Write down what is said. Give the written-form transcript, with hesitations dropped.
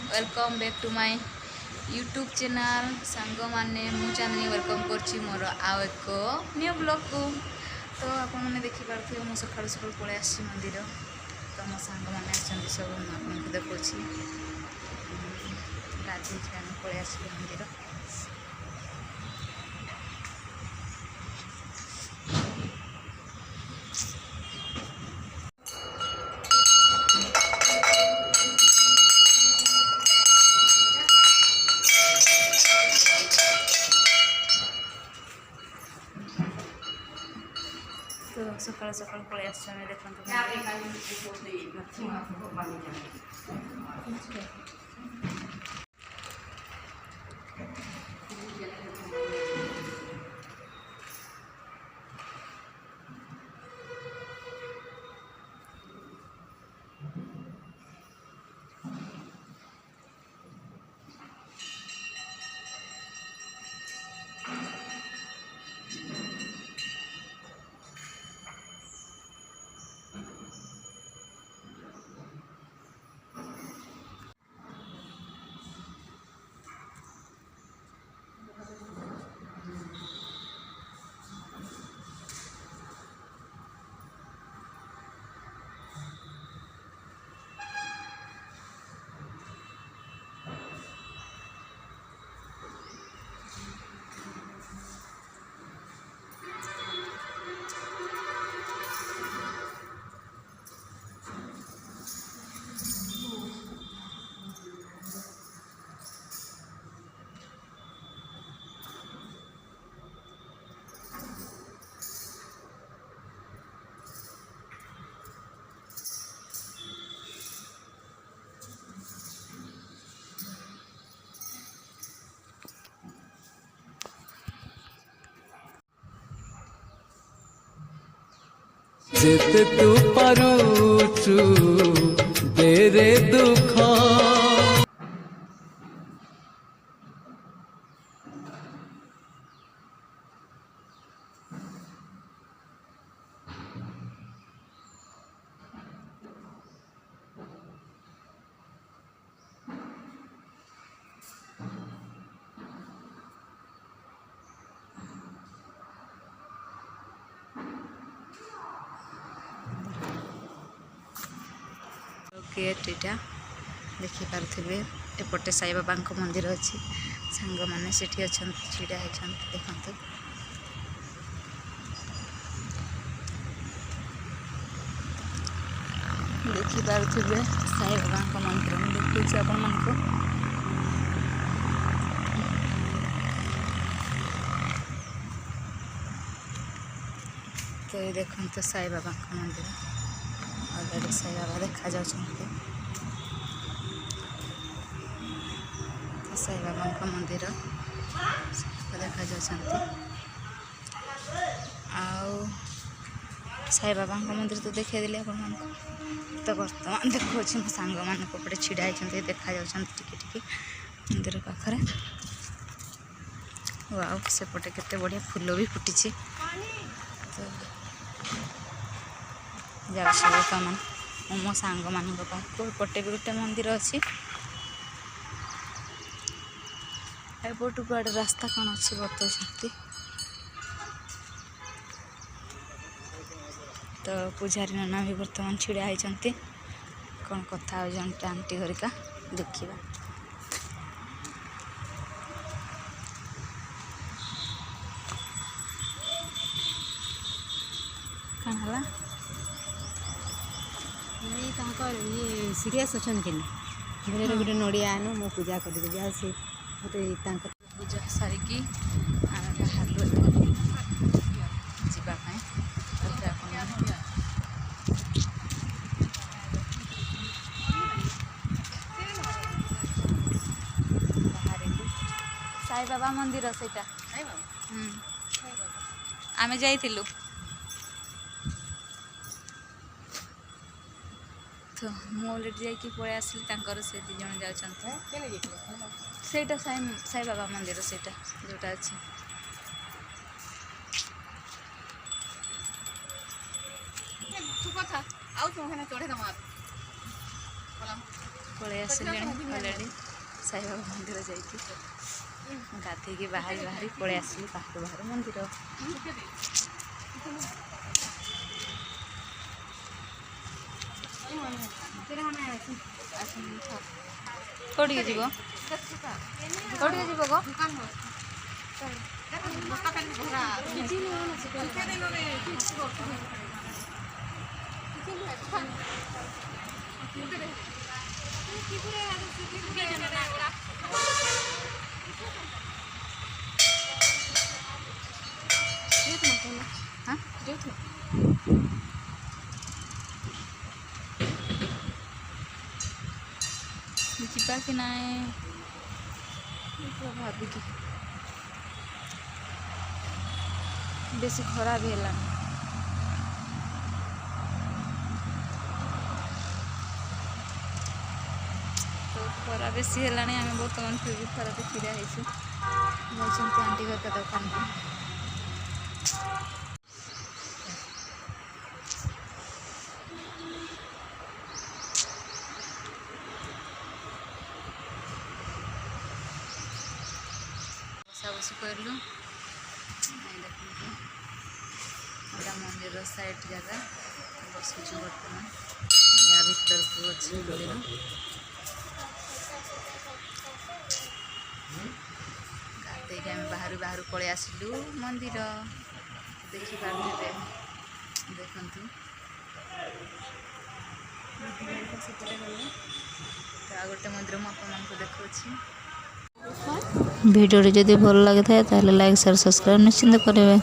Welcome back to my YouTube channel song मैंने मु चांदनी welcome कर मोर आउ एक न्यू ब्लॉग को। तो आपने देखिपे मुझे सका सका पलि आसी मंदिर। तो मो सांग मैंने सब आपको देखुँ गाधे पलि आस मंदिर। तो सका सका पलि आस देखते जेते तू पारुचु तेरे दुख गेट इटा देखिपे एपटे साई बाबा मंदिर अच्छी सांग मैंने से छिड़ा होती देखते देखिपे साई बाबा मंदिर देखिए आपण मानक तो ये देखते साई बाबा मंदिर अलरेडी साई बाबा देखा जा साई बाबा मंदिर देखा जा साई बाबा मंदिर तो देखा देली आप तो बर्तमान देखो मो सांग मानपटे छिड़ा होती देखा जा मंदिर पाखे वाव सेपटे केते बढ़िया फूल भी फुटी तो जाऊँ मो सांग मान पाखे भी गोटे मंदिर अच्छी एपटू आड़े रास्ता कौन अच्छी बतौती तो पूजारी नना भी बर्तमान छिड़ा होती कौन कथा आंटी हरिका देखा कौन है ये सीरियस अच्छा कि गोटे नड़िया आनु मो पूजा करदेवी आ सी गोटे पूजा सारिकी आम बाहर जावाई साई बाबा मंदिर से आम जाइलु तो मु अलरेडी जाकि पलि आसली से दी जन जाटा साई बाबा मंदिर से जोटा अच्छे चढ़े ପଳେଇ ଆସିଲେଣି ଅଲରେଡ଼ି ସାଇବାବା ମନ୍ଦିର ଯାଇକି ଗାଧେଇକି ବାହାରି ପଳେଇ ଆସିଲି ବାହାରୁ ମନ୍ଦିର। କୋଉଠିକି ଯିବ କୋଉଠିକି ଯିବ ଗୋ? हाँ ଯିବା କି ନାଇଁ ଭାବିକି ବେଶୀ ଖରା ବି ହେଲାଣି। ତ ଖରା ବେଶୀ ହେଲାଣି ଆମେ ବର୍ତ୍ତମାନ ଫିର୍ ବି ଖରାରେ ଛିଡ଼ା ହେଇଛୁ। ଯାଇଛନ୍ତି ଆଣ୍ଟି ଘରିକା ଦୋକାନକୁ। ବସାବସି କରିଲୁ। ଦେଖନ୍ତୁ ଏଇଟା ମନ୍ଦିର ସାଇଡ୍ ଜାଗା ବସୁଛୁ ବର୍ତ୍ତମାନ। ୟା ଭିତରକୁ ଅଛି ମନ୍ଦିର। ଗାଧେଇକି ଆମେ ବାହାରୁ ପଳେଇ ଆସିଲୁ ମନ୍ଦିର। ଦେଖିପାରୁଥିବେ ଦେଖନ୍ତୁ ସେପଟେ ଗଲେ ତ ଆଉ ଗୋଟେ ମନ୍ଦିର ମୁଁ ଆପଣମାନଙ୍କୁ ଦେଖାଉଛି। ଭିଡ଼ିଓଟି ଯଦି ଭଲ ଲାଗିଥାଏ ତାହେଲେ ଲାଇକ୍ ସେୟାର ସବସ୍କ୍ରାଇବ୍ ନିଶ୍ଚିନ୍ତ କରିବେ।